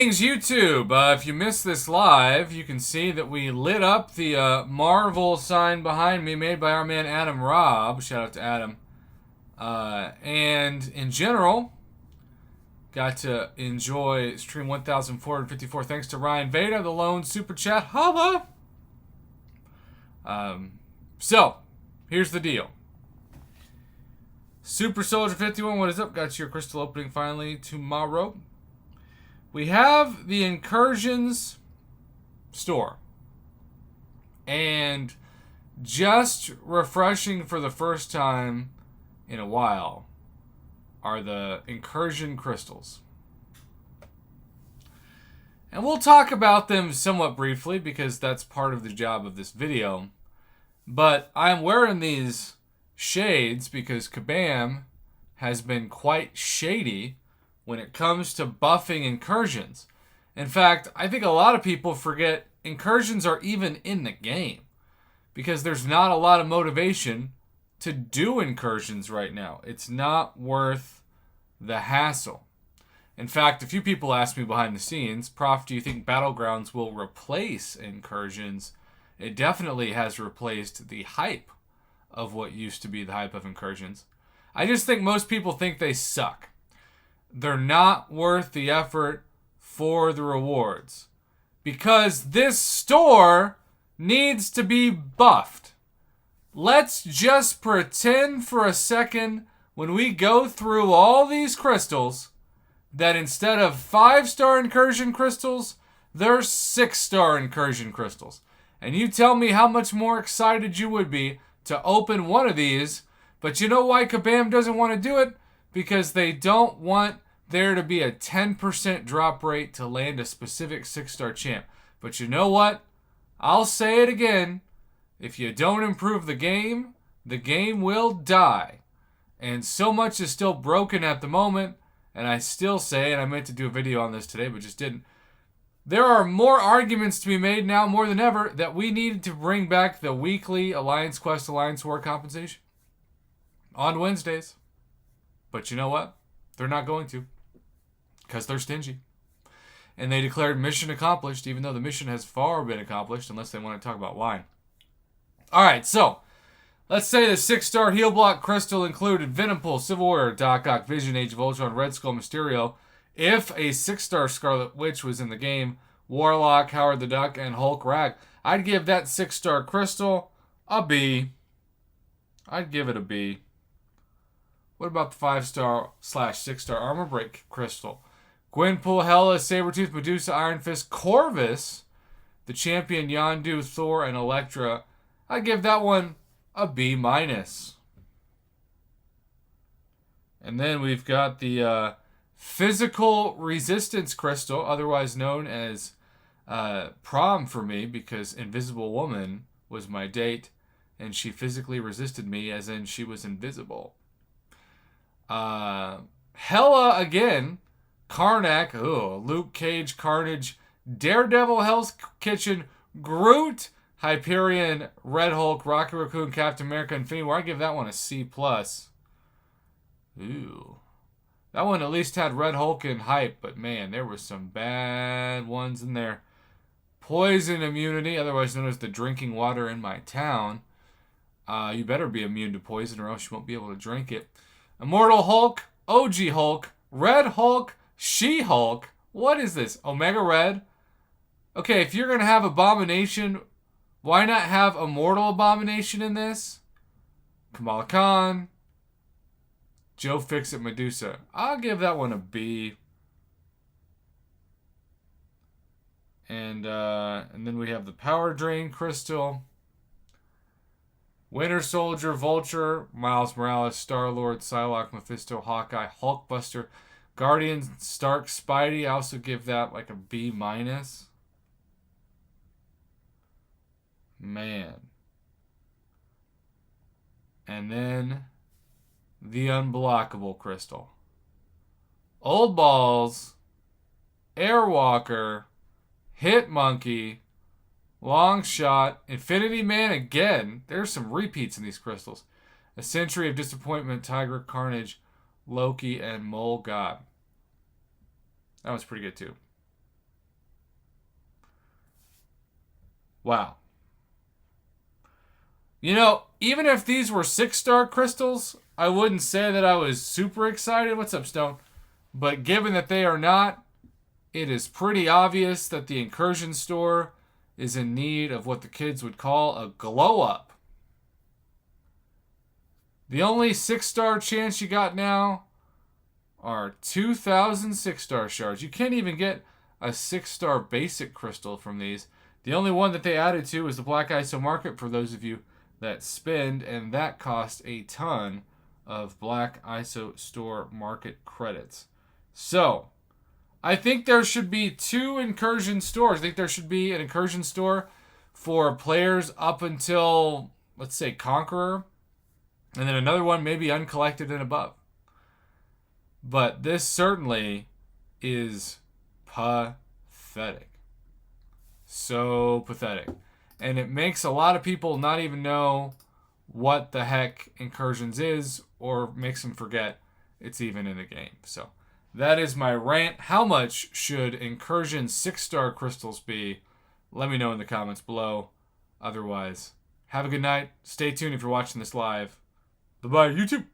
Thanks, YouTube. If you missed this live, you can see that we lit up the Marvel sign behind me made by our man Adam Robb. Shout out to Adam. And in general, got to enjoy stream 1454 thanks to Ryan Veda, the lone super chat. Holla! So, here's the deal. Super Soldier 51, what is up? Got your crystal opening finally tomorrow. We have the Incursions store. And just refreshing for the first time in a while are the Incursion crystals. And we'll talk about them somewhat briefly because that's part of the job of this video. But I'm wearing these shades because Kabam has been quite shady when it comes to buffing Incursions. In fact, I think a lot of people forget Incursions are even in the game because there's not a lot of motivation to do Incursions right now. It's not worth the hassle. In fact, a few people asked me behind the scenes, Prof, do you think Battlegrounds will replace Incursions? It definitely has replaced the hype of what used to be the hype of Incursions. I just think most people think they suck. They're not worth the effort for the rewards. Because this store needs to be buffed. Let's just pretend for a second when we go through all these crystals that instead of 5-star Incursion crystals, there's 6-star Incursion crystals. And you tell me how much more excited you would be to open one of these. But you know why Kabam doesn't want to do it? Because they don't want there to be a 10% drop rate to land a specific 6-star champ. But you know what? I'll say it again. If you don't improve the game will die. And so much is still broken at the moment. And I still say, and I meant to do a video on this today, but just didn't. There are more arguments to be made now more than ever that we needed to bring back the weekly Alliance Quest Alliance War compensation on Wednesdays. But you know what? They're not going to. Because they're stingy. And they declared mission accomplished, even though the mission has far been accomplished, unless they want to talk about line. Alright, so let's say the 6-star heal block crystal included Venom Pulse, Civil War, Doc Ock, Vision, Age of Ultron, Red Skull, Mysterio. If a 6-star Scarlet Witch was in the game, Warlock, Howard the Duck, and Hulk Rag, I'd give that 6-star crystal a B. I'd give it a B. What about the 5-star / 6-star Armor Break crystal? Gwenpool, Hela, Sabretooth, Medusa, Iron Fist, Corvus, the champion Yondu, Thor, and Elektra. I'd give that one a B-. And then we've got the Physical Resistance crystal, otherwise known as prom for me because Invisible Woman was my date and she physically resisted me as in she was invisible. Hela again, Karnak, Luke Cage, Carnage, Daredevil, Hell's Kitchen, Groot, Hyperion, Red Hulk, Rocket Raccoon, Captain America, Infinity War. I give that one a C+. Ooh. That one at least had Red Hulk and hype, but man, there were some bad ones in there. Poison immunity, otherwise known as the drinking water in my town. You better be immune to poison or else you won't be able to drink it. Immortal Hulk, OG Hulk, Red Hulk, She-Hulk. What is this? Omega Red? Okay, if you're going to have Abomination, why not have Immortal Abomination in this? Kamala Khan. Joe Fixit, Medusa. I'll give that one a B. And then we have the Power Drain Crystal. Winter Soldier, Vulture, Miles Morales, Star-Lord, Psylocke, Mephisto, Hawkeye, Hulkbuster, Guardian, Stark, Spidey. I also give that like a B-. Man. And then the Unblockable Crystal. Old Balls, Airwalker, Hitmonkey, Long Shot, Infinity Man again. There's some repeats in these crystals. A Century of Disappointment, Tiger, Carnage, Loki, and Mole God. That was pretty good too. Wow. You know, even if these were 6-star crystals, I wouldn't say that I was super excited. What's up, Stone? But given that they are not, it is pretty obvious that the Incursion store is in need of what the kids would call a glow up. The only 6-star chance you got now are 2,000 6-star shards. You can't even get a 6-star basic crystal from these. The only one that they added to is the Black ISO market for those of you that spend, and that cost a ton of Black ISO store market credits. So, I think there should be 2 Incursion stores. I think there should be an Incursion store for players up until, let's say, Conqueror, and then another one maybe uncollected and above. But this certainly is pathetic. So pathetic. And it makes a lot of people not even know what the heck Incursions is, or makes them forget it's even in the game. So that is my rant. How much should Incursion 6-star crystals be? Let me know in the comments below. Otherwise, have a good night. Stay tuned if you're watching this live. Bye-bye, YouTube.